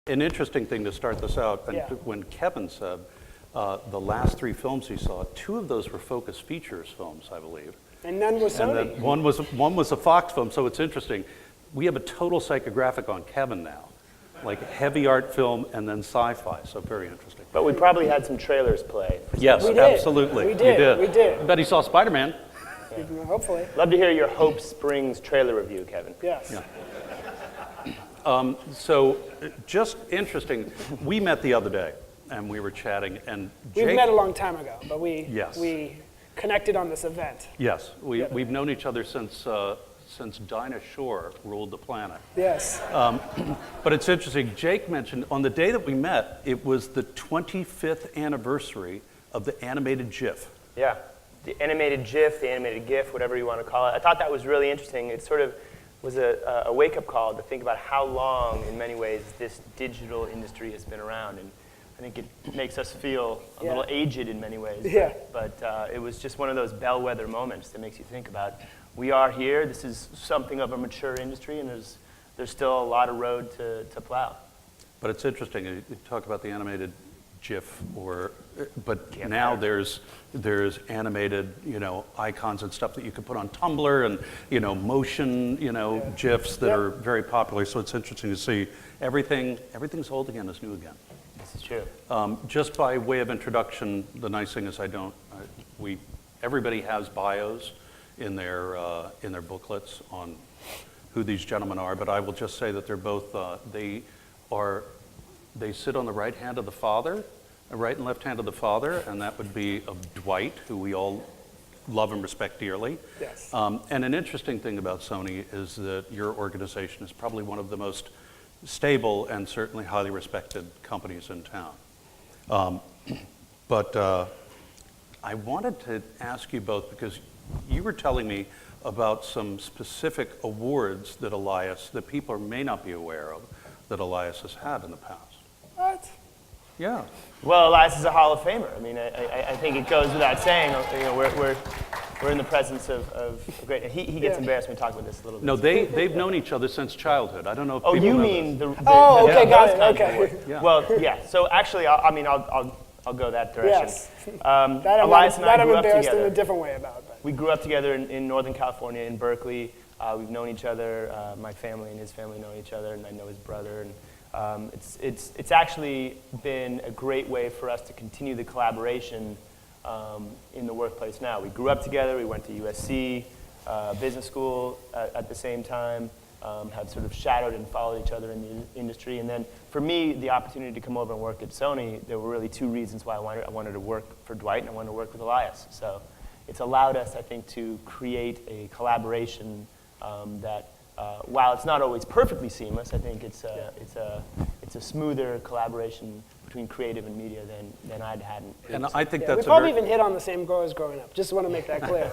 An interesting thing to start this out, and when Kevin said the last 3 films he saw, 2 of those were Focus Features films, I believe. And none was Sony. And one was a Fox film, so it's interesting. We have a total psychographic on Kevin now, like heavy art film and then sci-fi, so very interesting. But we probably had some trailers play. Yes, we did. Absolutely. We did. We did. I bet he saw Spider-Man. Yeah. Hopefully. Love to hear your Hope Springs trailer review, Kevin. Yes. Yeah. So, just interesting. We met the other day, and we were chatting, and Jake, We've met a long time ago, but we connected on this event. Yes, we've known each other since Dinah Shore ruled the planet. Yes. But it's interesting. Jake mentioned on the day that we met, it was the 25th anniversary of the animated GIF. Yeah, the animated GIF, the animated GIF, whatever you want to call it. I thought that was really interesting. It sort of was a wake-up call to think about how long, in many ways, this digital industry has been around. And I think it makes us feel a little aged in many ways. Yeah. But it was just one of those bellwether moments that makes you think about, we are here, this is something of a mature industry, and there's still a lot of road to plow. But it's interesting, you talk about the animated GIF, but now there's animated, icons and stuff that you can put on Tumblr, and motion, GIFs that are very popular. So it's interesting to see everything's old again is new again. This is true. Just by way of introduction, the nice thing is everybody has bios in their booklets on who these gentlemen are. But I will just say that they're both they sit on the right hand of the father, the right and left hand of the father, and that would be of Dwight, who we all love and respect dearly. Yes. And an interesting thing about Sony is that your organization is probably one of the most stable and certainly highly respected companies in town. But I wanted to ask you both, because you were telling me about some specific awards that people may not be aware of, that Elias has had in the past. What? Yeah. Well, Elias is a Hall of Famer. I mean, I think it goes without saying. We're in the presence of great. He gets embarrassed when we talk about this a little bit. No, they've known each other since childhood. I don't know if oh, people you know mean this. the okay, got it. Okay. Yeah. Well, yeah. So actually, I'll go that direction. Yes. That Elias and I I'm grew up embarrassed together. in a different way about. But. We grew up together in Northern California, in Berkeley. We've known each other. My family and his family know each other, and I know his brother. And it's actually been a great way for us to continue the collaboration in the workplace now. We grew up together. We went to USC business school at the same time. Have sort of shadowed and followed each other in the industry. And then for me, the opportunity to come over and work at Sony, there were really 2 reasons why I wanted to work for Dwight and I wanted to work with Elias. So it's allowed us, I think, to create a collaboration that, while it's not always perfectly seamless, I think it's a smoother collaboration between creative and media than I'd had. And I think that's we probably even hit on the same goals growing up. Just want to make that clear.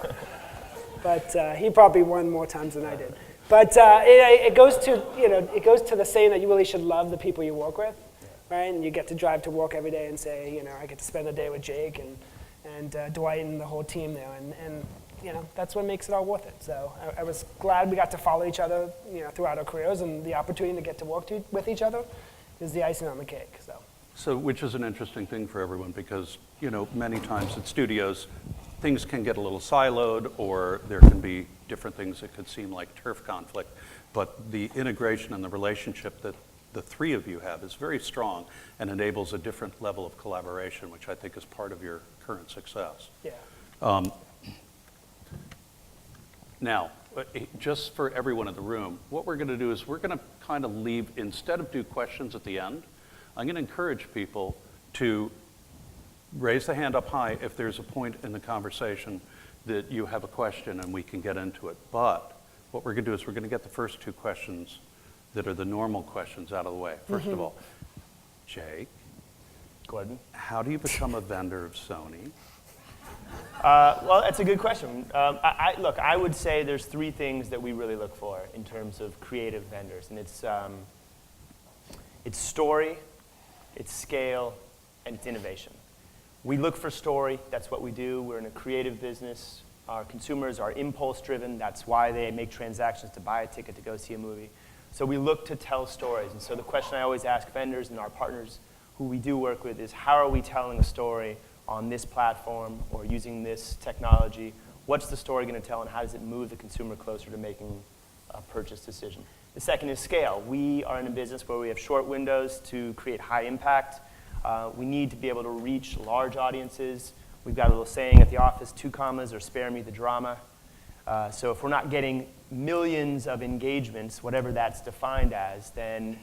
But he probably won more times than I did. But it goes to the saying that you really should love the people you work with, right? And you get to drive to work every day and say, I get to spend a day with Jake and Dwight and the whole team there, and that's what makes it all worth it. So I was glad we got to follow each other, throughout our careers, and the opportunity to get to work with each other is the icing on the cake. So which is an interesting thing for everyone, because many times at studios, things can get a little siloed, or there can be different things that could seem like turf conflict. But the integration and the relationship that the 3 of you have is very strong and enables a different level of collaboration, which I think is part of your current success. yeah. Now, just for everyone in the room, what we're going to do is we're going to kind of leave, instead of do questions at the end, I'm going to encourage people to raise the hand up high if there's a point in the conversation that you have a question and we can get into it. But what we're going to do is we're going to get the first 2 questions that are the normal questions out of the way. First of all, Jake, Gordon, how do you become a vendor of Sony? Well, that's a good question. Look, I would say there's 3 things that we really look for in terms of creative vendors, and it's story, it's scale, and it's innovation. We look for story. That's what we do. We're in a creative business. Our consumers are impulse-driven. That's why they make transactions to buy a ticket to go see a movie. So we look to tell stories. And so the question I always ask vendors and our partners who we do work with is, how are we telling a story on this platform or using this technology? What's the story going to tell, and how does it move the consumer closer to making a purchase decision? The second is scale. We are in a business where we have short windows to create high impact. We need to be able to reach large audiences. We've got a little saying at the office, 2 commas or spare me the drama. So if we're not getting millions of engagements, whatever that's defined as, then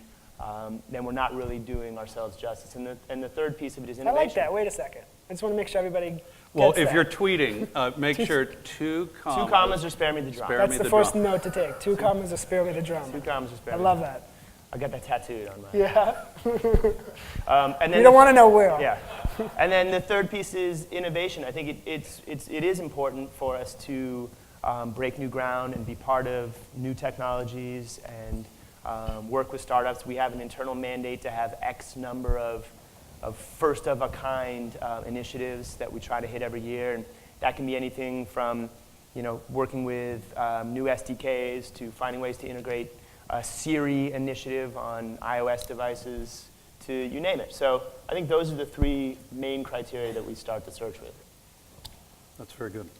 we're not really doing ourselves justice. And the third piece of it is I innovation. like that. Wait a second. I just want to make sure everybody Well, gets if that. you're tweeting, make sure 2 commas. 2 commas or spare me the drama. Spare That's me the the first drama. note to take. 2 commas or spare me the drama. 2 commas or spare I me love the drama. that. I got that tattooed on my. Yeah. And then You don't want to know where. Yeah. And then the third piece is innovation. I think it is important for us to break new ground and be part of new technologies and work with startups. We have an internal mandate to have X number of first-of-a-kind initiatives that we try to hit every year. And that can be anything from working with new SDKs to finding ways to integrate a Siri initiative on iOS devices to you name it. So I think those are the 3 main criteria that we start the search with. That's very good.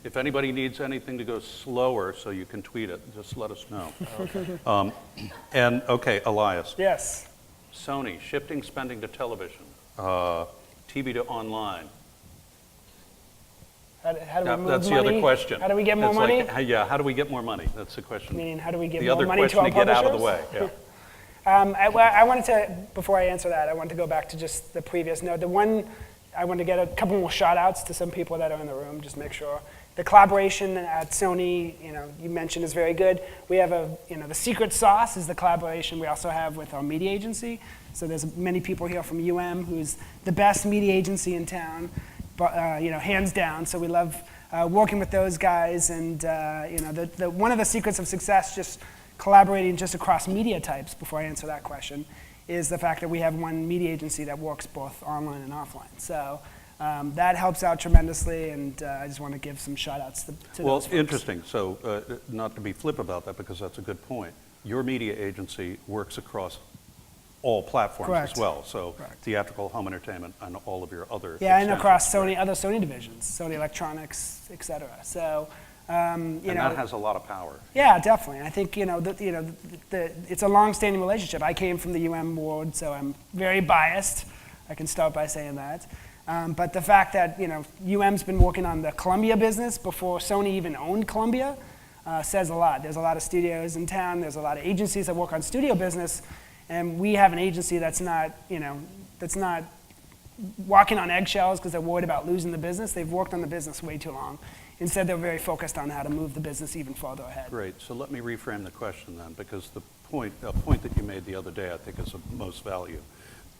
If anybody needs anything to go slower so you can tweet it, just let us know. Okay. Okay, Elias. Yes. Sony, shifting spending to television, TV to online. How do we move That's the money? other question. How do we get more It's money? Like, yeah, how do we get more money? That's the question. Meaning, how do we give The more other money to question our to get publishers? out of the way. Yeah. I wanted to, before I answer that, I wanted to go back to just the previous note. The one, I wanted to get a couple more shout outs to some people that are in the room, just make sure. The collaboration at Sony, you mentioned is very good. We have the secret sauce is the collaboration we also have with our media agency. So there's many people here from who's the best media agency in town, but, hands down. So we love working with those guys. And, one of the secrets of success, just collaborating just across media types, before I answer that question, is the fact that we have one media agency that works both online and offline. So that helps out tremendously, and I just want to give some shout outs to Well, those folks. interesting. So not to be flip about that, because that's a good point. Your media agency works across all platforms Correct. as well. So Correct. theatrical, home entertainment, and all of your other Yeah, and extensions, across right? other Sony divisions, Sony Electronics, et cetera. So, And that has a lot of power. yeah, definitely. I think it's a long-standing relationship. I came from the board, so I'm very biased. I can start by saying that. But the fact that UM's been working on the Columbia business before Sony even owned Columbia says a lot. There's a lot of studios in town. There's a lot of agencies that work on studio business, and we have an agency that's not walking on eggshells because they're worried about losing the business. They've worked on the business way too long. Instead, they're very focused on how to move the business even farther ahead. Great. So let me reframe the question then, because a point that you made the other day I think is of most value.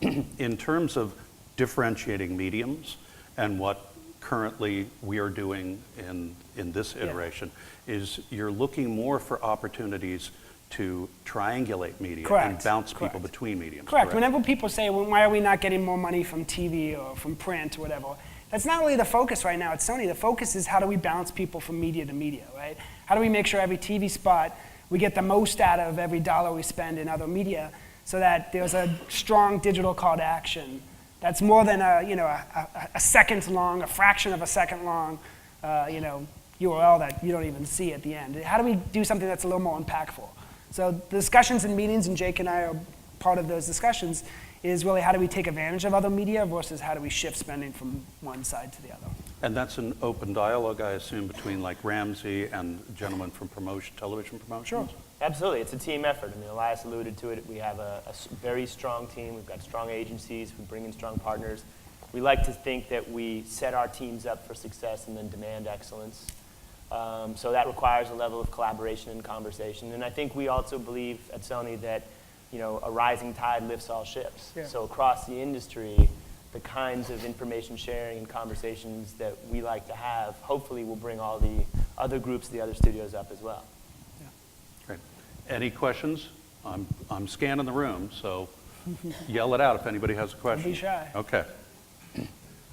In terms of differentiating mediums and what currently we are doing in this iteration, is you're looking more for opportunities to triangulate media Correct. and bounce people Correct. between mediums. Correct. Whenever people say, well, why are we not getting more money from TV or from print or whatever, that's not really the focus right now at Sony. The focus is how do we bounce people from media to media, right? How do we make sure every TV spot, we get the most out of every dollar we spend in other media so that there's a strong digital call to action that's more than a second long, a fraction of a second long, URL that you don't even see at the end. How do we do something that's a little more impactful? So the discussions and meetings, and Jake and I are part of those discussions, is really how do we take advantage of other media versus how do we shift spending from one side to the other. And that's an open dialogue, I assume, between like Ramsey and gentlemen from television promotions? Sure. Absolutely, it's a team effort. I mean, Elias alluded to it. We have a very strong team. We've got strong agencies. We bring in strong partners. We like to think that we set our teams up for success and then demand excellence. So that requires a level of collaboration and conversation. And I think we also believe at Sony that a rising tide lifts all ships. Yeah. So across the industry, the kinds of information sharing and conversations that we like to have, hopefully will bring all the other groups, the other studios up as well. Great. Any questions? I'm scanning the room, so yell it out if anybody has a question. Don't be shy. Okay.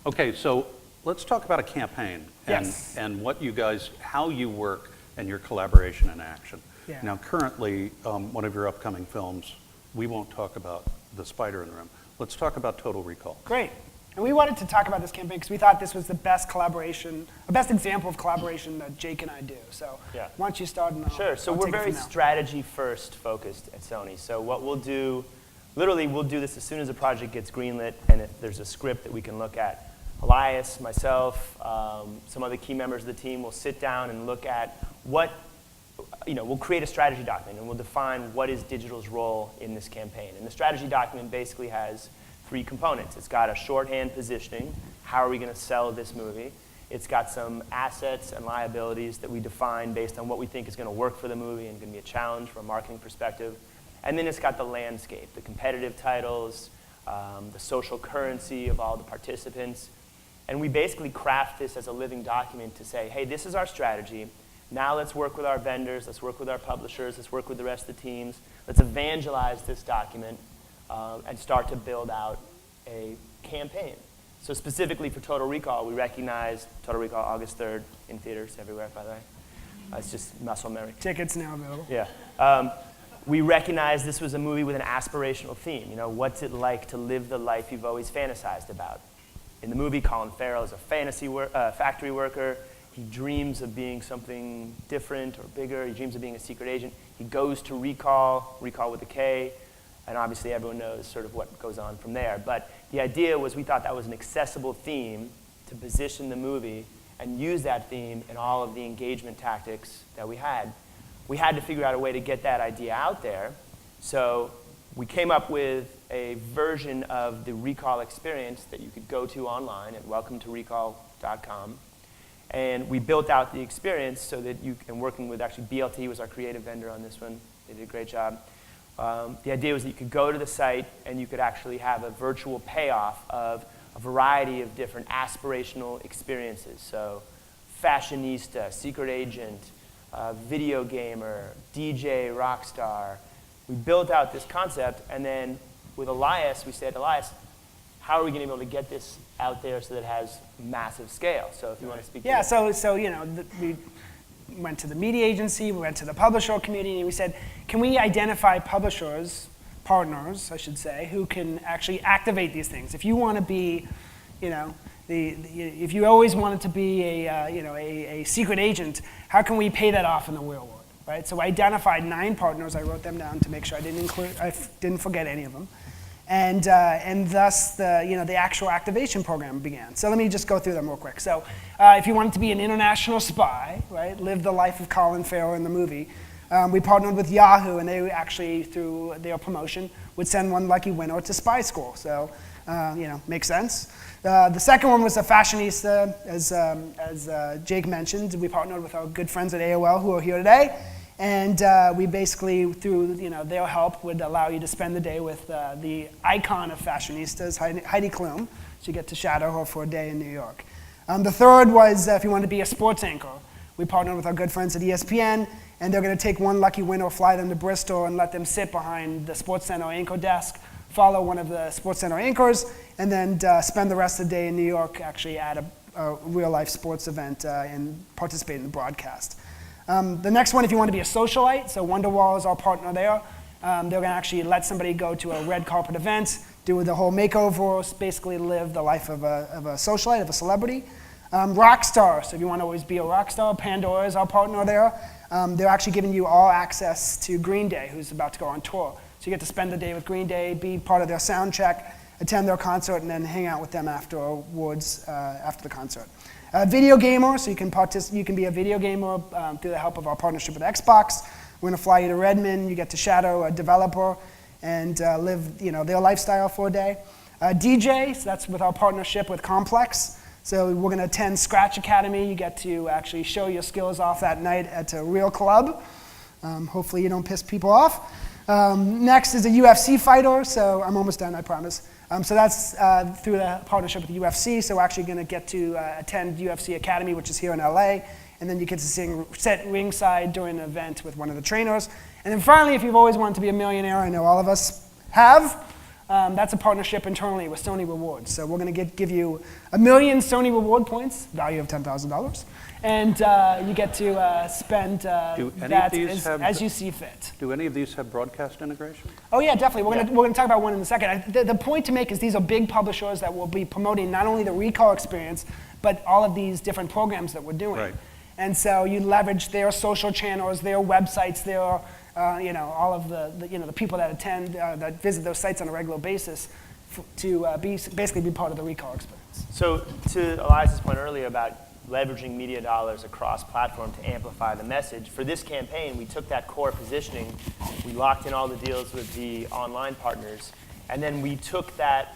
Okay, so let's talk about a campaign and, Yes. and what you guys, how you work and your collaboration in action. Yeah. Now, currently, one of your upcoming films, we won't talk about the spider in the room. Let's talk about Total Recall. Great. And we wanted to talk about this campaign because we thought this was the best collaboration, the best example of collaboration that Jake and I do. So Yeah. why don't you start? And Sure. So I'll we're take it very from now. strategy first focused at Sony. So what we'll do, literally we'll do this as soon as a project gets greenlit and if there's a script that we can look at. Elias, myself, some other key members of the team will sit down and look at what, we'll create a strategy document and we'll define what is digital's role in this campaign. And the strategy document basically has 3 components. It's got a shorthand positioning, how are we going to sell this movie? It's got some assets and liabilities that we define based on what we think is going to work for the movie and going to be a challenge from a marketing perspective. And then it's got the landscape, the competitive titles, the social currency of all the participants. And we basically craft this as a living document to say, hey, this is our strategy. Now let's work with our vendors, let's work with our publishers, let's work with the rest of the teams. Let's evangelize this document and start to build out a campaign. So specifically for Total Recall, we recognize Total Recall August 3rd in theaters everywhere, by the way. It's just muscle memory. Tickets now available. Yeah. We recognize this was a movie with an aspirational theme. What's it like to live the life you've always fantasized about? In the movie, Colin Farrell is a factory worker. He dreams of being something different or bigger. He dreams of being a secret agent. He goes to Recall with a K, and obviously everyone knows sort of what goes on from there. But the idea was we thought that was an accessible theme to position the movie and use that theme in all of the engagement tactics that we had. We had to figure out a way to get that idea out there. So we came up with a version of the Recall experience that you could go to online at welcometorecall.com. And we built out the experience so that you can, working with actually BLT was our creative vendor on this one. They did a great job. The idea was that you could go to the site and you could actually have a virtual payoff of a variety of different aspirational experiences. So fashionista, secret agent, video gamer, DJ, rock star. We built out this concept, and then with Elias, we said, Elias, how are we going to be able to get this out there so that it has massive scale? So if you want to speak to that. So we went to the media agency, we went to the publisher community, and we said, can we identify publishers, partners, I should say, who can actually activate these things? If you want to be, if you always wanted to be a secret agent, how can we pay that off in the real world, right? So I identified 9 partners. I wrote them down to make sure I didn't forget any of them. And thus the actual activation program began. So let me just go through them real quick. So if you wanted to be an international spy, right, live the life of Colin Farrell in the movie, we partnered with Yahoo, and they actually, through their promotion, would send one lucky winner to spy school. So makes sense. The second one was a fashionista, as Jake mentioned. We partnered with our good friends at AOL who are here today. And we basically, through their help, would allow you to spend the day with the icon of fashionistas, Heidi Klum. So you get to shadow her for a day in New York. The third was if you want to be a sports anchor. We partnered with our good friends at ESPN, and they're going to take one lucky winner, fly them to Bristol, and let them sit behind the SportsCenter anchor desk, follow one of the SportsCenter anchors, and then spend the rest of the day in New York actually at a real-life sports event and participate in the broadcast. The next one, if you want to be a socialite, so Wonderwall is our partner there. They're going to actually let somebody go to a red carpet event, do the whole makeover, basically live the life of a socialite, of a celebrity. Rockstar, so if you want to always be a rock star, Pandora is our partner there. They're actually giving you all access to Green Day, who's about to go on tour. So you get to spend the day with Green Day, be part of their sound check, attend their concert, and then hang out with them afterwards, after the concert. Video gamer, so you can be a video gamer through the help of our partnership with Xbox. We're going to fly you to Redmond. You get to shadow a developer and live their lifestyle for a day. DJ, so that's with our partnership with Complex. So we're going to attend Scratch Academy. You get to actually show your skills off that night at a real club. Hopefully you don't piss people off. Next is a UFC fighter, so I'm almost done, I promise. So that's through the partnership with the UFC, so we're actually going to get to attend Ufc Academy, which is here in LA, and then you get to sit ringside during an event with one of the trainers. And then finally, if you've always wanted to be a millionaire, I know all of us have, That's a partnership internally with Sony Rewards. So we're going to give you 1 million Sony Reward points, value of $10,000, and you get to spend that as you see fit. Do any of these have broadcast integration? Oh yeah, definitely. We're going to talk about one in a second. The point to make is these are big publishers that will be promoting not only the recall experience, but all of these different programs that we're doing. Right. And so you leverage their social channels, their websites, their all of the people that attend, that visit those sites on a regular basis to basically be part of the recall experience. So to Elias's point earlier about leveraging media dollars across platform to amplify the message, for this campaign, we took that core positioning, we locked in all the deals with the online partners, and then we took that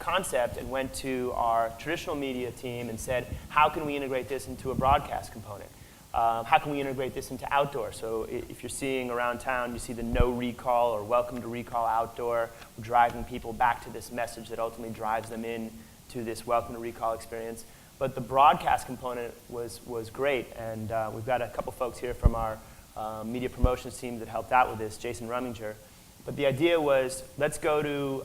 concept and went to our traditional media team and said, how can we integrate this into a broadcast component? How can we integrate this into outdoor? So if you're seeing around town, you see the no recall or welcome to recall outdoor, we're driving people back to this message that ultimately drives them in to this welcome to recall experience. But the broadcast component was great, and we've got a couple folks here from our media promotions team that helped out with this, Jason Rumminger. But the idea was, let's go to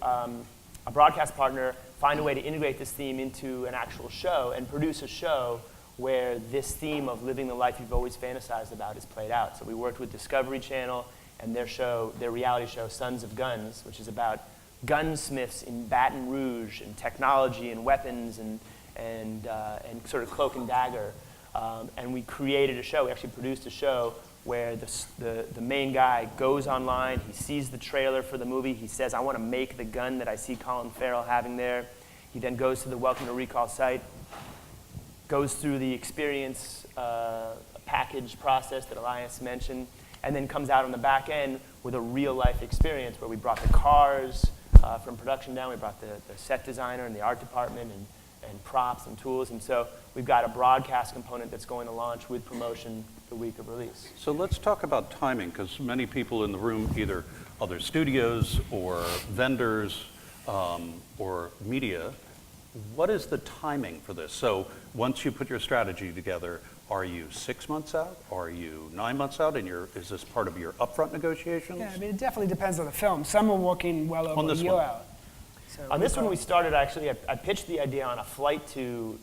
a broadcast partner, find a way to integrate this theme into an actual show, and produce a show where this theme of living the life you've always fantasized about is played out. So we worked with Discovery Channel and their reality show, Sons of Guns, which is about gunsmiths in Baton Rouge and technology and weapons and sort of cloak and dagger. And we created a show, we actually produced a show where the main guy goes online, he sees the trailer for the movie, he says, I want to make the gun that I see Colin Farrell having there. He then goes to the Welcome to Recall site, goes through the experience package process that Elias mentioned, and then comes out on the back end with a real life experience where we brought the cars from production down, we brought the set designer and the art department and props and tools, and so we've got a broadcast component that's going to launch with promotion the week of release. So let's talk about timing, because many people in the room, either other studios or vendors or media, what is the timing for this? So once you put your strategy together, are you 6 months out? Are you 9 months out? And is this part of your upfront negotiations? Yeah, I mean, it definitely depends on the film. Some are working well over a year out. So on this one, we started actually. I pitched the idea on a flight to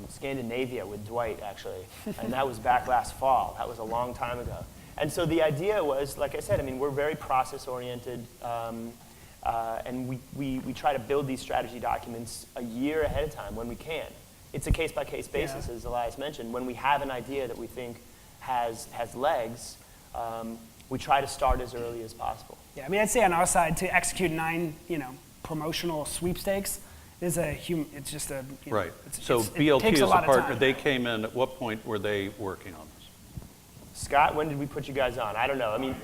Scandinavia with Dwight, actually, and that was back last fall. That was a long time ago. And so the idea was, like I said, I mean, we're very process oriented, and we try to build these strategy documents a year ahead of time when we can. It's a case by case basis, as Elias mentioned. When we have an idea that we think has legs, we try to start as early as possible. Yeah, I mean, I'd say on our side to execute 9, promotional sweepstakes is it's just a, right. So BLT is a partner. They came in, at what point were they working on this? Scott, when did we put you guys on? I don't know. I mean,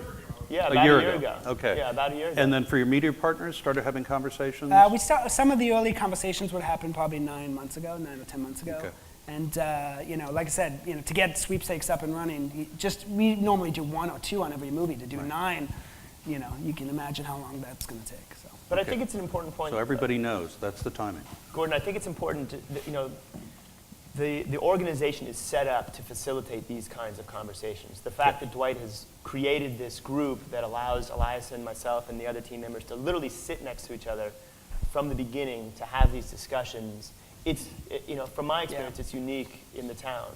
yeah, about a year ago. Okay. Yeah, about a year ago. And then for your media partners, started having conversations? Some of the early conversations would happen probably 9 months ago, 9 or 10 months ago. Okay. And like I said, to get sweepstakes up and running, we normally do 1 or 2 on every movie. To do 9, you can imagine how long that's going to take. So. But I think it's an important point. So everybody knows that's the timing. Gordon, I think it's important to, the organization is set up to facilitate these kinds of conversations. The fact that Dwight has created this group that allows Elias and myself and the other team members to literally sit next to each other from the beginning to have these discussions, from my experience, it's unique in the town.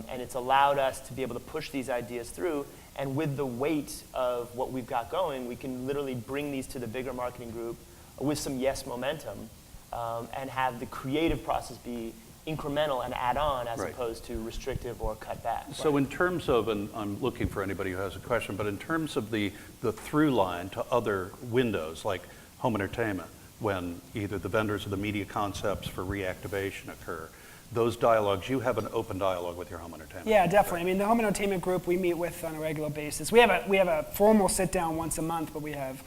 And it's allowed us to be able to push these ideas through. And with the weight of what we've got going, we can literally bring these to the bigger marketing group with some momentum and have the creative process be incremental and add on as opposed to restrictive or cut back. So in terms of, and I'm looking for anybody who has a question, but in terms of the through line to other windows like home entertainment, when either the vendors or the media concepts for reactivation occur, those dialogues, you have an open dialogue with your home entertainment. Yeah, definitely. I mean, the home entertainment group we meet with on a regular basis. We have a formal sit down once a month, but we have,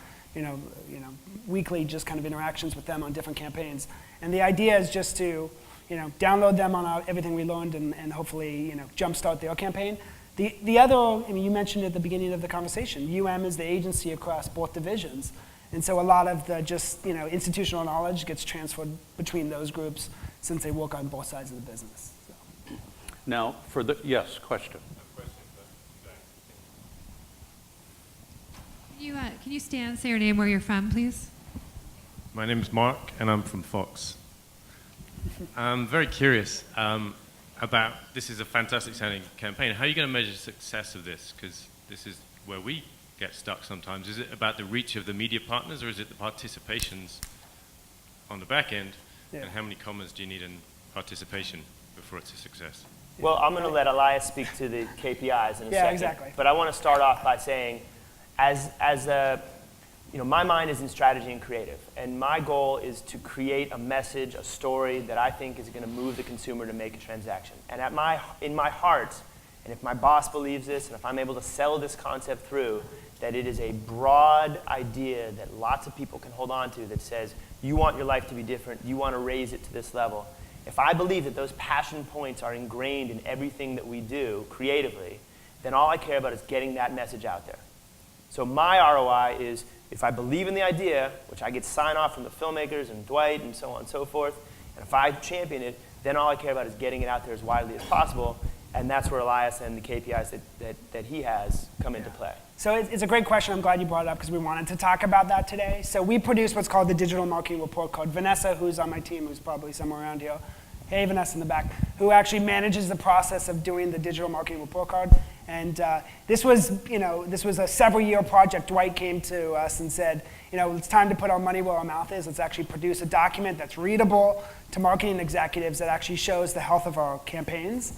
weekly just kind of interactions with them on different campaigns. And the idea is just to, download them on everything we learned and hopefully, jumpstart their campaign. The other, you mentioned at the beginning of the conversation, UM is the agency across both divisions. And so a lot of the institutional knowledge gets transferred between those groups since they work on both sides of the business. So. Now, question. Can you stand, say your name, where you're from, please? My name is Mark, and I'm from Fox. I'm very curious about, this is a fantastic sounding campaign. How are you going to measure the success of this? Because this is where we get stuck sometimes. Is it about the reach of the media partners, or is it the participations on the back end? Yeah. And how many commas do you need in participation before it's a success? Well, I'm going to let Elias speak to the KPIs in a second. Yeah, exactly. But I want to start off by saying, my mind is in strategy and creative, and my goal is to create a message, a story that I think is going to move the consumer to make a transaction. And in my heart, and if my boss believes this, and if I'm able to sell this concept through, that it is a broad idea that lots of people can hold on to that says, you want your life to be different, you want to raise it to this level. If I believe that those passion points are ingrained in everything that we do creatively, then all I care about is getting that message out there. So my ROI is, if I believe in the idea, which I get sign off from the filmmakers and Dwight and so on and so forth, and if I champion it, then all I care about is getting it out there as widely as possible, and that's where Elias and the KPIs that he has come into play. So it's a great question. I'm glad you brought it up because we wanted to talk about that today. So we produce what's called the Digital Marketing Report Card. Vanessa, who's on my team, who's probably somewhere around here, hey, Vanessa in the back, who actually manages the process of doing the Digital Marketing Report Card. And this was a several-year project. Dwight came to us and said, it's time to put our money where our mouth is. Let's actually produce a document that's readable to marketing executives that actually shows the health of our campaigns.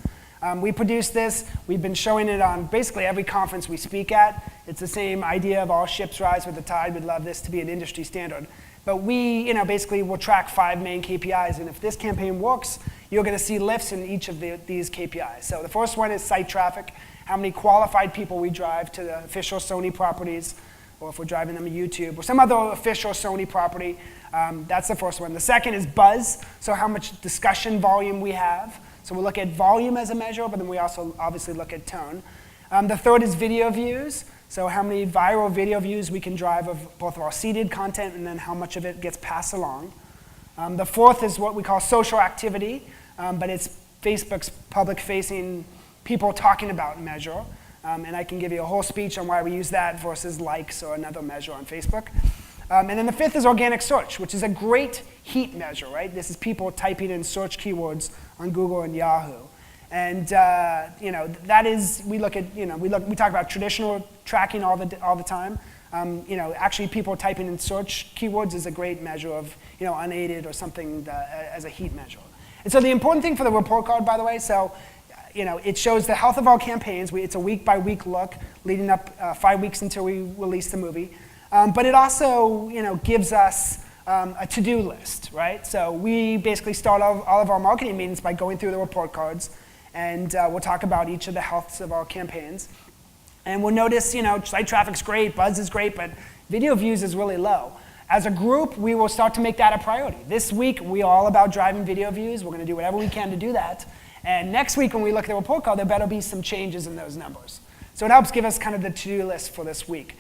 We produced this. We've been showing it on basically every conference we speak at. It's the same idea of all ships rise with the tide. We'd love this to be an industry standard. But we, basically will track 5 main KPIs. And if this campaign works, you're going to see lifts in each of these KPIs. So the first one is site traffic, how many qualified people we drive to the official Sony properties, or if we're driving them to YouTube, or some other official Sony property. That's the first one. The second is buzz, so how much discussion volume we have. So we'll look at volume as a measure, but then we also obviously look at tone. The third is video views, so how many viral video views we can drive of both of our seeded content and then how much of it gets passed along. The fourth is what we call social activity, but it's Facebook's public-facing people talking about measure. And I can give you a whole speech on why we use that versus likes or another measure on Facebook. And then the fifth is organic search, which is a great heat measure, right? This is people typing in search keywords on Google and Yahoo. And that is, we talk about traditional tracking all the time. Actually people typing in search keywords is a great measure of, unaided or something as a heat measure. And so the important thing for the report card, by the way, it shows the health of our campaigns. It's a week-by-week look leading up 5 weeks until we release the movie. But it also, gives us a to-do list, right? So we basically start all of our marketing meetings by going through the report cards, and we'll talk about each of the healths of our campaigns. And we'll notice, site traffic's great, buzz is great, but video views is really low. As a group, we will start to make that a priority. This week, we're all about driving video views. We're going to do whatever we can to do that. And next week, when we look at the report card, there better be some changes in those numbers. So it helps give us kind of the to-do list for this week.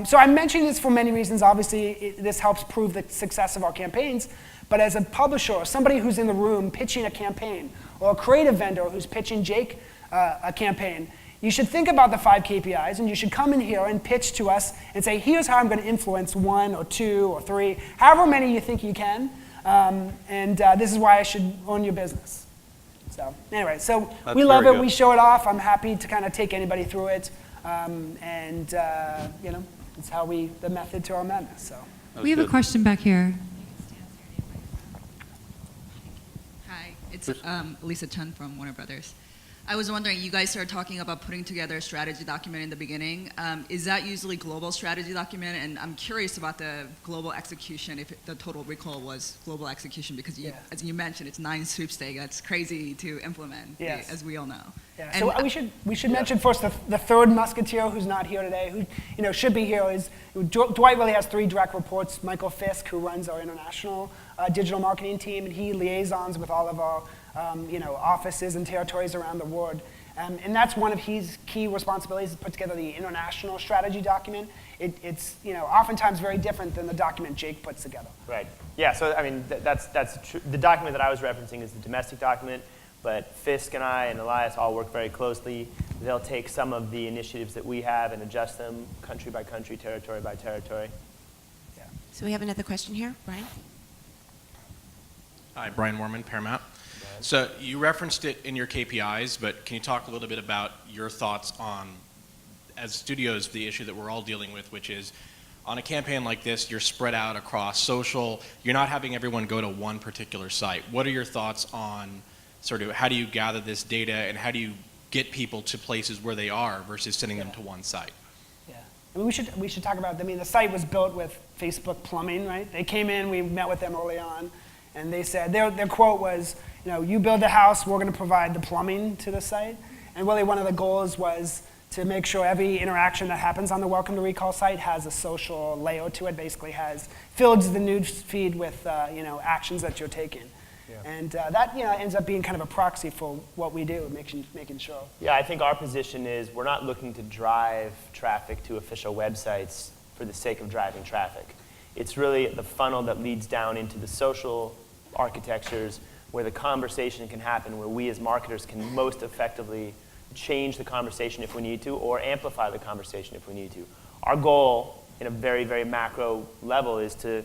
So I'm mentioning this for many reasons. Obviously, this helps prove the success of our campaigns. But as a publisher, or somebody who's in the room pitching a campaign, or a creative vendor who's pitching Jake a campaign, you should think about the 5 KPIs, and you should come in here and pitch to us and say, here's how I'm going to influence 1 or 2 or 3, however many you think you can. This is why I should own your business. So anyway, we love it. We show it off. I'm happy to kind of take anybody through it. It's how the method to our madness. So We have a question back here. Hi, it's Lisa Chen from Warner Brothers. I was wondering, you guys started talking about putting together a strategy document in the beginning. Is that usually global strategy document? And I'm curious about the global execution, if the total recall was global execution, because as you mentioned, it's 9 sweepstakes. That's crazy to implement, as we all know. Yeah. So we should mention first the third musketeer who's not here today, who should be here. Is Dwight really has 3 direct reports. Michael Fisk, who runs our international digital marketing team, and he liaisons with all of our offices and territories around the world. And that's one of his key responsibilities, is put together the international strategy document. It's oftentimes very different than the document Jake puts together. Right. Yeah, so I mean, that's true. The document that I was referencing is the domestic document, but Fisk and I and Elias all work very closely they'll take some of the initiatives that we have and adjust them country by country, territory by territory. So we have another question here, Brian. Hi, Brian Mormon, Paramount. So you referenced it in your KPIs, but can you talk a little bit about your thoughts on, as studios, the issue that we're all dealing with, which is on a campaign like this, you're spread out across social, you're not having everyone go to one particular site. What are your thoughts on sort of how do you gather this data and how do you get people to places where they are versus sending them to one site? Yeah. I mean, we should talk about, I mean, the site was built with Facebook plumbing, right? They came in, we met with them early on, and they said, their quote was, you know, you build the house, we're going to provide the plumbing to the site. And really one of the goals was to make sure every interaction that happens on the Welcome to Recall site has a social layout to it, basically fills the news feed with, you know, actions that you're taking. Yeah. And that, you know, ends up being kind of a proxy for what we do, making sure. Yeah, I think our position is we're not looking to drive traffic to official websites for the sake of driving traffic. It's really the funnel that leads down into the social architectures where the conversation can happen, where we as marketers can most effectively change the conversation if we need to, or amplify the conversation if we need to. Our goal, in a very, very macro level, is to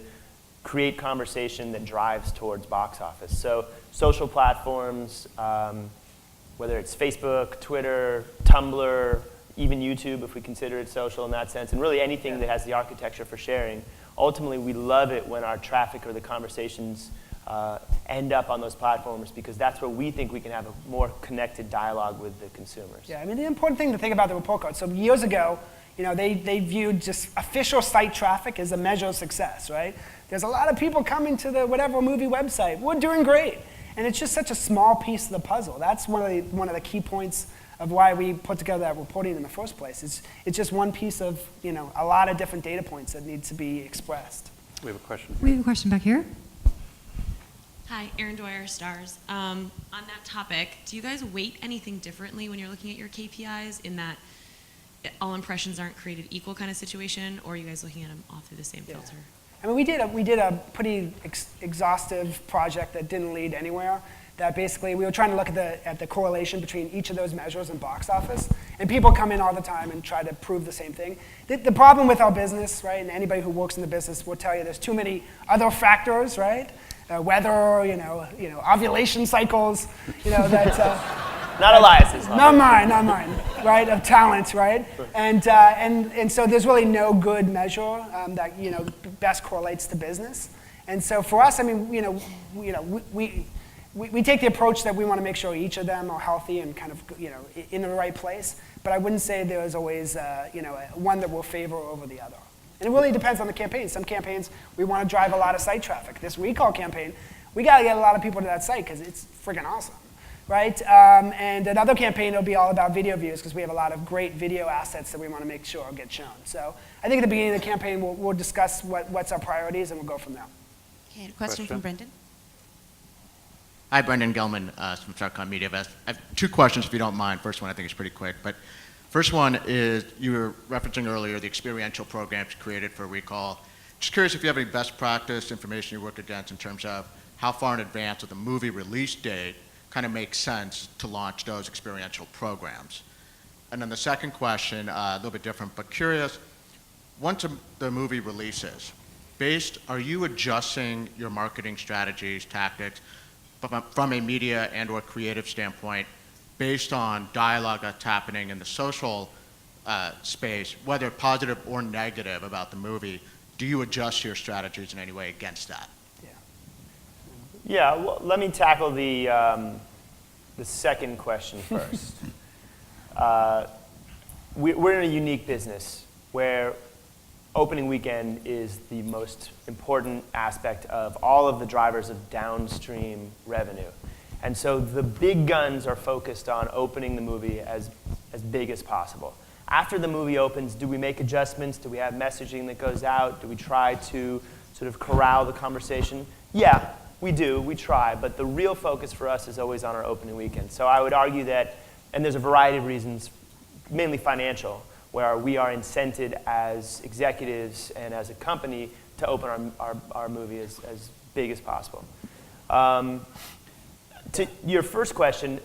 create conversation that drives towards box office. So social platforms, whether it's Facebook, Twitter, Tumblr, even YouTube, if we consider it social in that sense, and really anything that has the architecture for sharing, ultimately we love it when our traffic or the conversations end up on those platforms, because that's where we think we can have a more connected dialogue with the consumers. Yeah, I mean, the important thing to think about the report card, so years ago, you know, they viewed just official site traffic as a measure of success, right? There's a lot of people coming to the whatever movie website. We're doing great. And it's just such a small piece of the puzzle. That's one of the key points of why we put together that reporting in the first place. It's just one piece of, you know, a lot of different data points that need to be expressed. We have a question. We have a question back here. Hi, Erin Dwyer, Stars. On that topic, do you guys weight anything differently when you're looking at your KPIs, in that all impressions aren't created equal kind of situation, or are you guys looking at them all through the same filter? I mean, we did a pretty exhaustive project that didn't lead anywhere. That basically, we were trying to look at the correlation between each of those measures in box office. And people come in all the time and try to prove the same thing. The problem with our business, right, and anybody who works in the business will tell you there's too many other factors, right? Weather, you know, ovulation cycles, you know, that... Not Elias's. Not mine, right, of talent, right? And so there's really no good measure that, you know, best correlates to business. And so for us, I mean, we take the approach that we want to make sure each of them are healthy and kind of, you know, in the right place. But I wouldn't say there's always, you know, one that will favor over the other. And it really depends on the campaign. Some campaigns, we want to drive a lot of site traffic. This recall campaign, we got to get a lot of people to that site because it's friggin' awesome, right? And another campaign will be all about video views because we have a lot of great video assets that we want to make sure get shown. So I think at the beginning of the campaign, we'll discuss what's our priorities and we'll go from there. Okay, a question from Brendan. Hi, Brendan Gelman from Starcom Media Vest. I have two questions, if you don't mind. First one I think is pretty quick. But first one is, you were referencing earlier the experiential programs created for Recall. Just curious if you have any best practice information you work against in terms of how far in advance of the movie release date kind of makes sense to launch those experiential programs. And then the second question, a little bit different, but curious, once the movie releases, are you adjusting your marketing strategies, tactics, from a media and or creative standpoint based on dialogue that's happening in the social space, whether positive or negative about the movie? Do you adjust your strategies in any way against that? Yeah, well, let me tackle the second question first. We're in a unique business where opening weekend is the most important aspect of all of the drivers of downstream revenue. And so the big guns are focused on opening the movie as big as possible. After the movie opens, do we make adjustments? Do we have messaging that goes out? Do we try to sort of corral the conversation? Yeah, we do, we try, but the real focus for us is always on our opening weekend. So I would argue that, and there's a variety of reasons, mainly financial, where we are incented as executives and as a company to open our movie as big as possible. To your first question,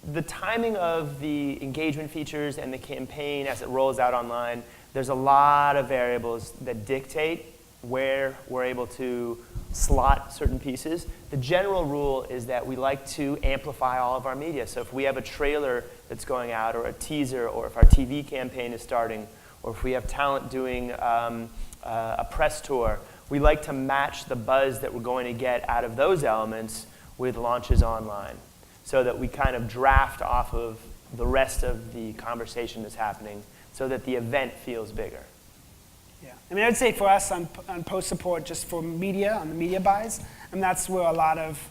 the timing of the engagement features and the campaign as it rolls out online, there's a lot of variables that dictate where we're able to slot certain pieces. The general rule is that we like to amplify all of our media. So if we have a trailer that's going out, or a teaser, or if our TV campaign is starting, or if we have talent doing a press tour, we like to match the buzz that we're going to get out of those elements with launches online, so that we kind of draft off of the rest of the conversation that's happening, so that the event feels bigger. Yeah, I mean, I'd say for us on post support, just for media, on the media buys, and that's where a lot of,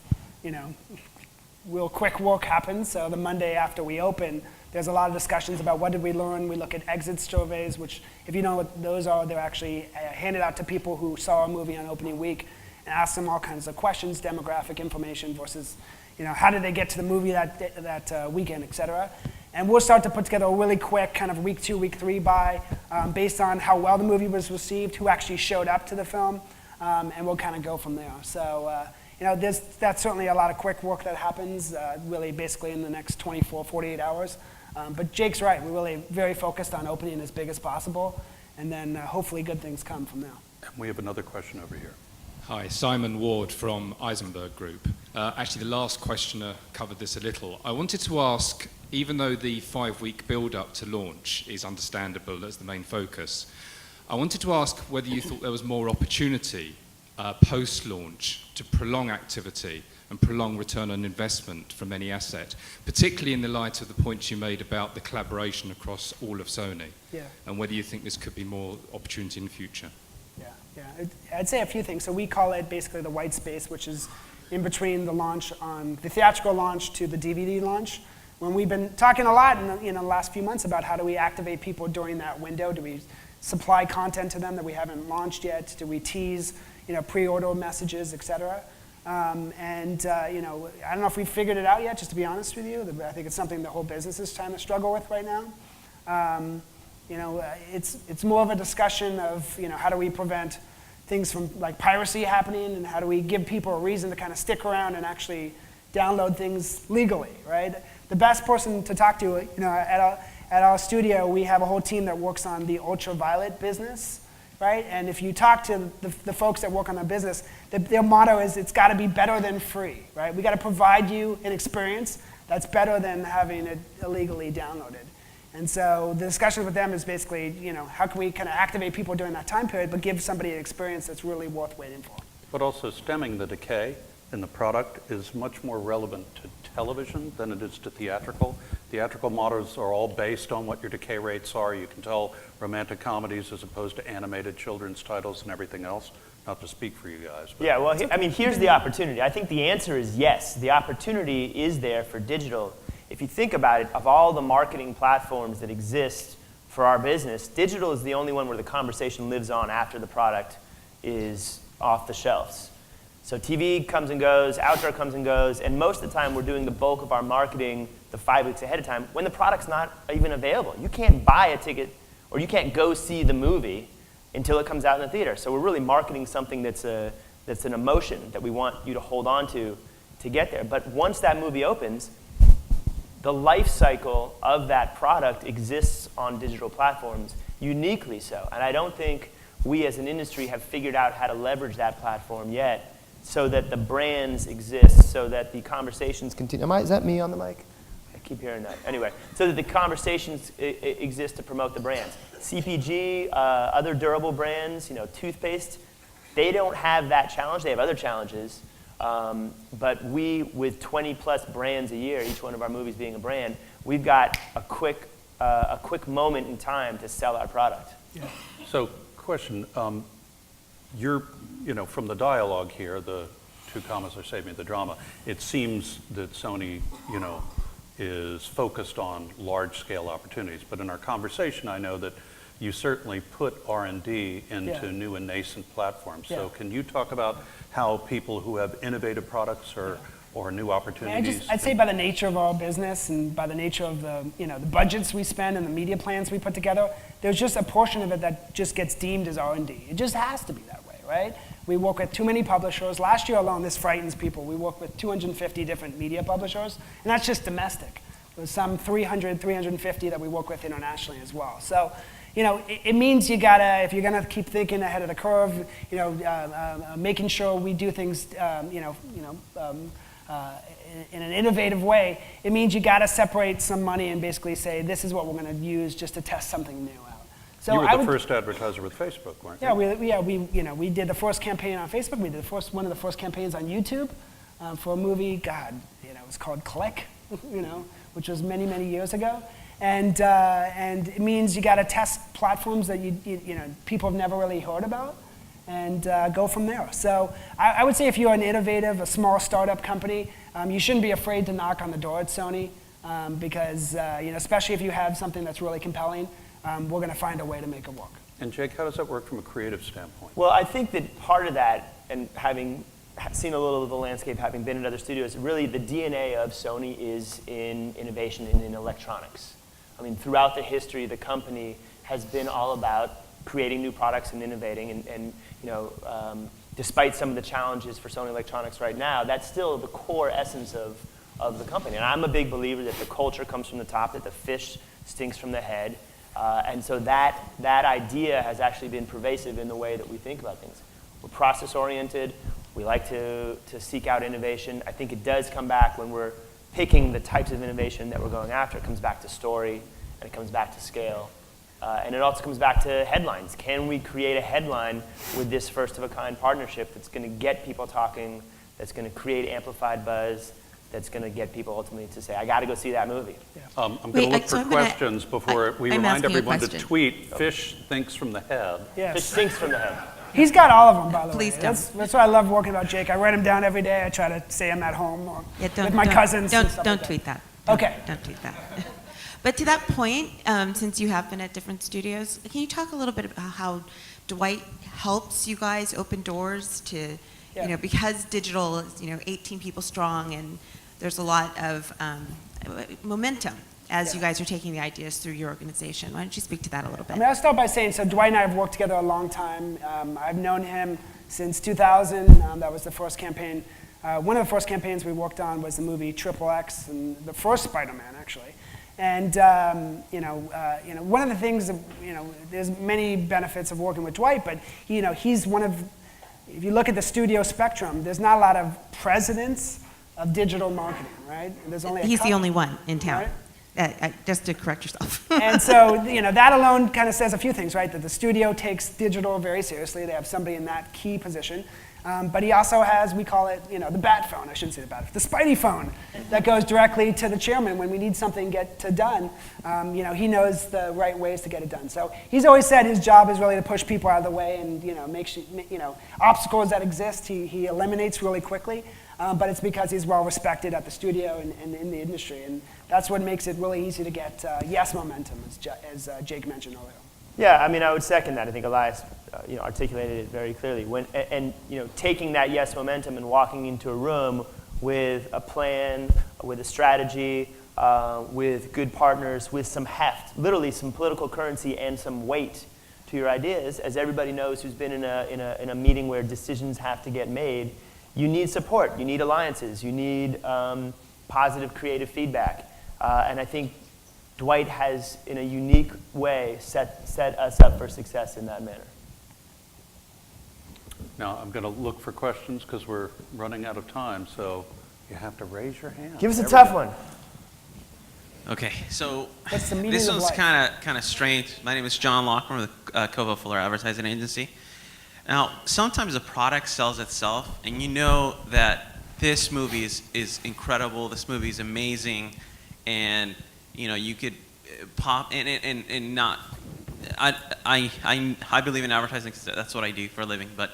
real quick work happens. So the Monday after we open, there's a lot of discussions about what did we learn. We look at exit surveys, which, if you know what those are, they're actually handed out to people who saw a movie on opening week and ask them all kinds of questions, demographic information versus, how did they get to the movie that weekend, et cetera. And we'll start to put together a really quick kind of week 2, week 3 buy based on how well the movie was received, who actually showed up to the film, and we'll kind of go from there. So, that's certainly a lot of quick work that happens really basically in the next 24, 48 hours. But Jake's right, we're really very focused on opening as big as possible, and then hopefully good things come from there. And we have another question over here. Hi, Simon Ward from Eisenberg Group. Actually, the last questioner covered this a little. I wanted to ask, even though the 5-week build-up to launch is understandable as the main focus, I wanted to ask whether you thought there was more opportunity post-launch to prolong activity and prolong return on investment from any asset, particularly in the light of the points you made about the collaboration across all of Sony, and whether you think this could be more opportunity in the future. Yeah, I'd say a few things. So we call it basically the white space, which is in between the launch on the theatrical launch to the DVD launch. When we've been talking a lot in the last few months about how do we activate people during that window? Do we supply content to them that we haven't launched yet? Do we tease, pre-order messages, et cetera? I don't know if we've figured it out yet, just to be honest with you. I think it's something the whole business is trying to struggle with right now. It's more of a discussion of, how do we prevent things from like piracy happening, and how do we give people a reason to kind of stick around and actually download things legally, right? The best person to talk to, at our studio, we have a whole team that works on the ultraviolet business, right? And if you talk to the folks that work on that business, their motto is it's got to be better than free, right? We got to provide you an experience that's better than having it illegally downloaded. And so the discussion with them is basically, how can we kind of activate people during that time period, but give somebody an experience that's really worth waiting for. But also stemming the decay in the product is much more relevant to television than it is to theatrical. Theatrical models are all based on what your decay rates are. You can tell romantic comedies as opposed to animated children's titles and everything else. Not to speak for you guys. But. Yeah, well, here's the opportunity. I think the answer is yes. The opportunity is there for digital. If you think about it, of all the marketing platforms that exist for our business, digital is the only one where the conversation lives on after the product is off the shelves. So TV comes and goes, outdoor comes and goes, and most of the time we're doing the bulk of our marketing the 5 weeks ahead of time when the product's not even available. You can't buy a ticket or you can't go see the movie until it comes out in the theater. So we're really marketing something that's an emotion that we want you to hold on to get there. But once that movie opens, the life cycle of that product exists on digital platforms, uniquely so. And I don't think we as an industry have figured out how to leverage that platform yet so that the brands exist, so that the conversations continue. Is that me on the mic? I keep hearing that. Anyway, so that the conversations exist to promote the brands. CPG, other durable brands, toothpaste, they don't have that challenge. They have other challenges. But we, with 20 plus brands a year, each one of our movies being a brand, we've got a quick moment in time to sell our product. Yeah. So, question, you're, from the dialogue here, the two commas are saving the drama, it seems that Sony, is focused on large-scale opportunities. But in our conversation, I know that you certainly put R&D into new and nascent platforms. So can you talk about how people who have innovative products or new opportunities? I'd say by the nature of our business and by the nature of the budgets we spend and the media plans we put together, there's just a portion of it that just gets deemed as R&D. It just has to be that way, right? We work with too many publishers. Last year alone, this frightens people. We work with 250 different media publishers, and that's just domestic. There's some 300, 350 that we work with internationally as well. So, you know, it means you gotta, if you're gonna keep thinking ahead of the curve, you know, making sure we do things, in an innovative way, it means you gotta separate some money and basically say, this is what we're gonna use just to test something new out. So you were the first advertiser with Facebook, weren't you? We did the first campaign on Facebook. We did one of the first campaigns on YouTube for a movie. God, you know, it was called Click, you know, which was many, many years ago. And it means you got to test platforms that you know people have never really heard about, and go from there. So I would say if you're an innovative, a small startup company, you shouldn't be afraid to knock on the door at Sony, because you know, especially if you have something that's really compelling. We're going to find a way to make it work. And Jake, how does that work from a creative standpoint? Well, I think that part of that, and having seen a little of the landscape, having been at other studios, really the DNA of Sony is in innovation and in electronics. I mean, throughout the history, the company has been all about creating new products and innovating. And you know, despite some of the challenges for Sony Electronics right now, that's still the core essence of the company. And I'm a big believer that the culture comes from the top, that the fish stinks from the head. And so that idea has actually been pervasive in the way that we think about things. We're process-oriented. We like to seek out innovation. I think it does come back when we're picking the types of innovation that we're going after. It comes back to story, and it comes back to scale. And it also comes back to headlines. Can we create a headline with this first-of-a-kind partnership that's going to get people talking, that's going to create amplified buzz, that's going to get people ultimately to say, I got to go see that movie. Yeah. I'm going to look for questions before we remind everyone to tweet, fish thinks from the head. Yes. Fish stinks from the head. He's got all of them, by the Please way. don't. That's what I love working about Jake. I write them down every day. I try to say them at home or with my cousins. Don't and stuff like tweet that. Okay. Don't tweet that. But to that point, since you have been at different studios, can you talk a little bit about how Dwight helps you guys open doors to, you know, because digital is, you know, 18 people strong, and there's a lot of momentum as you guys are taking the ideas through your organization. Why don't you speak to that a little bit? I mean, I'll start by saying, so Dwight and I have worked together a long time. I've known him since 2000. That was the first campaign. One of the first campaigns we worked on was the movie XXX, and the first Spider-Man, actually. And one of the things that, you know, there's many benefits of working with Dwight, but you know, he's one of, if you look at the studio spectrum, there's not a lot of presidents of digital marketing, right? There's only He's the only one in town. Right? Just to correct yourself. And so, you know, that alone kind of says a few things, right? That the studio takes digital very seriously. They have somebody in that key position. But he also has, we call it, you know, the bat phone. I shouldn't say the bat phone, the Spidey phone that goes directly to the chairman when we need something done. You know, he knows the right ways to get it done. So he's always said his job is really to push people out of the way and, you know, obstacles that exist, he eliminates really quickly. But it's because he's well respected at the studio and in the industry. And that's what makes it really easy to get yes momentum, as Jake mentioned earlier. Yeah, I mean, I would second that. I think Elias, articulated it very clearly. Taking that yes momentum and walking into a room with a plan, with a strategy, with good partners, with some heft, literally some political currency and some weight to your ideas. As everybody knows who's been in a meeting where decisions have to get made, you need support, you need alliances, you need positive creative feedback. And I think Dwight has, in a unique way, set us up for success in that manner. Now, I'm going to look for questions because we're running out of time, so you have to raise your hand. Give us a tough one. Okay, so What's the meaning this of one's life? kind of strange. My name is John Lockman with Cova Fuller Advertising Agency. Now, sometimes a product sells itself, and you know that this movie is incredible, this movie is amazing, and you know you could pop and not. I believe in advertising because that's what I do for a living. But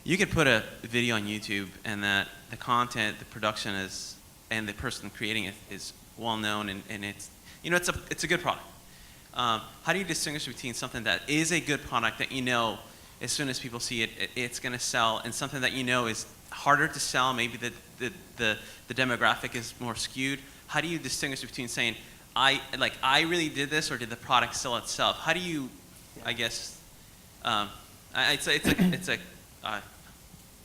you could put a video on YouTube, and that the content, the production is, and the person creating it is well known, and it's it's a good product. How do you distinguish between something that is a good product that you know as soon as people see it, it's going to sell, and something that you know is harder to sell, maybe the demographic is more skewed? How do you distinguish between saying, I really did this, or did the product sell itself? How do you, I guess,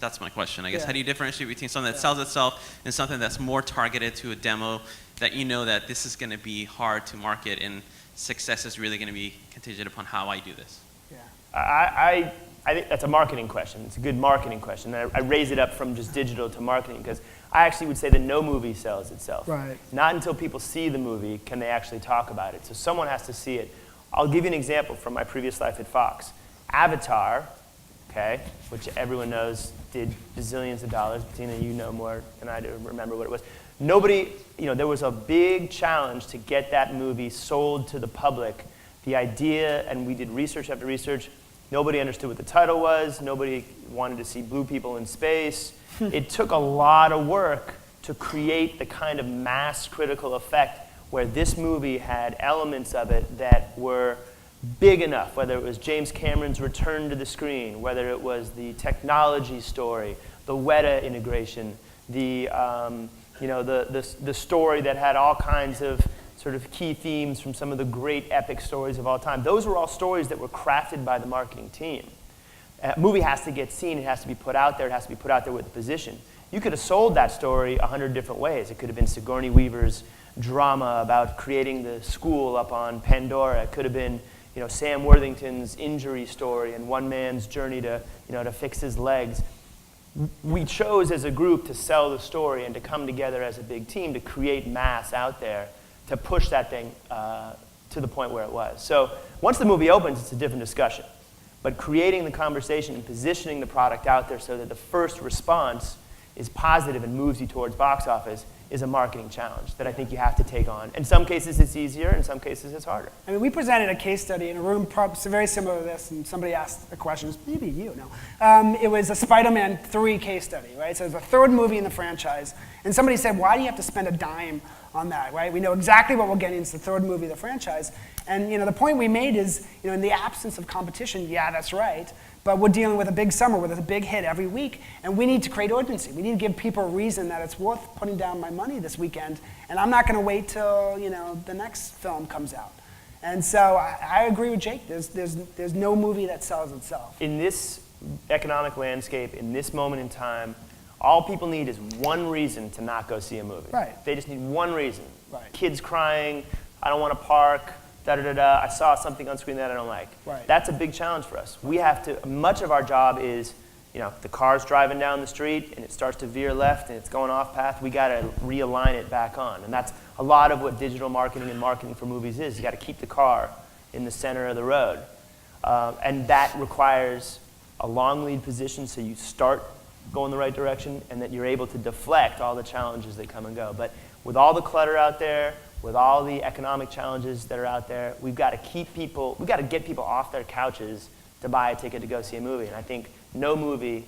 that's my question, I guess. Yeah. How do you differentiate between something that sells itself and something that's more targeted to a demo that you know that this is going to be hard to market and success is really going to be contingent upon how I do this? I think that's a marketing question. It's a good marketing question. I raise it up from just digital to marketing because I actually would say that no movie sells itself. Right. Not until people see the movie can they actually talk about it. So someone has to see it. I'll give you an example from my previous life at Fox. Avatar, okay, which everyone knows did bazillions of dollars. Bettina, you know more than I do remember what it was. Nobody, there was a big challenge to get that movie sold to the public. The idea, and we did research after research, nobody understood what the title was. Nobody wanted to see blue people in space. It took a lot of work to create the kind of mass critical effect where this movie had elements of it that were big enough, whether it was James Cameron's return to the screen, whether it was the technology story, the Weta integration, the story that had all kinds of sort of key themes from some of the great epic stories of all time. Those were all stories that were crafted by the marketing team. A movie has to get seen, it has to be put out there, it has to be put out there with a position. You could have sold that story 100 different ways. It could have been Sigourney Weaver's drama about creating the school up on Pandora. It could have been Sam Worthington's injury story and one man's journey to fix his legs. We chose as a group to sell the story and to come together as a big team to create mass out there to push that thing to the point where it was. So once the movie opens, it's a different discussion. But creating the conversation and positioning the product out there so that the first response is positive and moves you towards box office is a marketing challenge that I think you have to take on. In some cases it's easier, in some cases it's harder. I mean, we presented a case study in a room very similar to this, and somebody asked a question, maybe you know. It was a Spider-Man 3 case study, right? So it was the third movie in the franchise, and somebody said, why do you have to spend a dime on that, right? We know exactly what we're getting. It's the third movie of the franchise. And the point we made is, in the absence of competition, yeah, that's right, but we're dealing with a big summer with a big hit every week, and we need to create urgency. We need to give people a reason that it's worth putting down my money this weekend, and I'm not going to wait till the next film comes out. And so I agree with Jake. There's no movie that sells itself. In this economic landscape, in this moment in time, all people need is one reason to not go see a movie. Right. They just need one reason. Right. Kids crying, I don't want to park, I saw something on screen that I don't like. Right. That's a big challenge for us. We have to, much of our job is, the car's driving down the street and it starts to veer left and it's going off path, we got to realign it back on. And that's a lot of what digital marketing and marketing for movies is. You got to keep the car in the center of the road. And that requires a long lead position so you start going the right direction and that you're able to deflect all the challenges that come and go. But with all the clutter out there, with all the economic challenges that are out there, we've got to get people off their couches to buy a ticket to go see a movie. And I think no movie,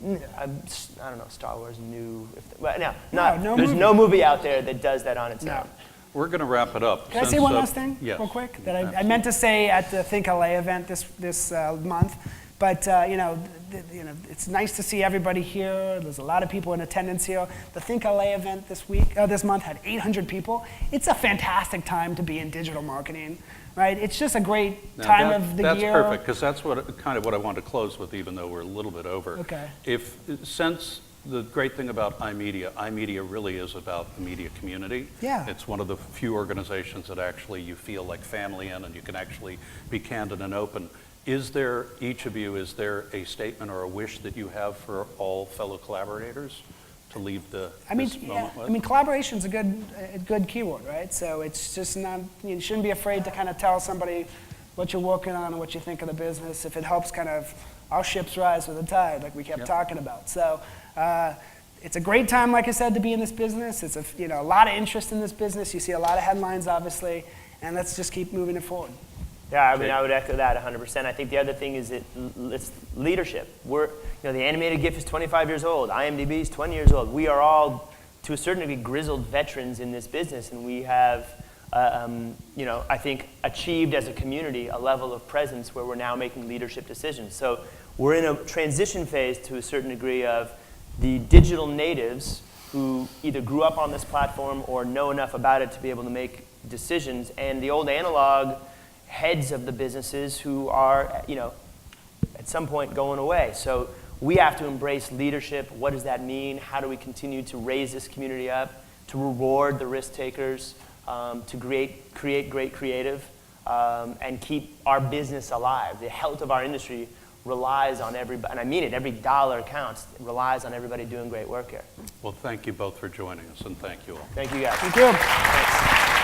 I don't know, Star Wars there's no movie out there that does that on its own. We're going to wrap it up. Can I say one last thing yes, real quick? That I meant to say at the Think LA event this month. But it's nice to see everybody here. There's a lot of people in attendance here. The Think LA event this month had 800 people. It's a fantastic time to be in digital marketing, right? It's just a great time of the year. That's perfect, because that's what I wanted to close with, even though we're a little bit over. Okay. Since the great thing about iMedia really is about the media community. Yeah. It's one of the few organizations that actually you feel like family in, and you can actually be candid and open. Is there a statement or a wish that you have for all fellow collaborators to leave this moment with? I mean, collaboration's a good keyword, right? So it's just not, you shouldn't be afraid to kind of tell somebody what you're working on and what you think of the business. If it helps kind of our ships rise with the tide, like we kept talking about. So it's a great time, like I said, to be in this business. It's a lot of interest in this business. You see a lot of headlines, obviously, and let's just keep moving it forward. Yeah, I mean, I would echo that 100%. I think the other thing is it's leadership. The animated GIF is 25 years old. IMDb is 20 years old. We are all, to a certain degree, grizzled veterans in this business, and we have, I think, achieved as a community a level of presence where we're now making leadership decisions. So we're in a transition phase to a certain degree of the digital natives who either grew up on this platform or know enough about it to be able to make decisions, and the old analog heads of the businesses who are, at some point going away. So we have to embrace leadership. What does that mean? How do we continue to raise this community up, to reward the risk takers, to create great creative, and keep our business alive? The health of our industry relies on everybody, and I mean it, every dollar counts. It relies on everybody doing great work here. Well, thank you both for joining us, and thank you all. Thank you guys. Thank you. Thanks.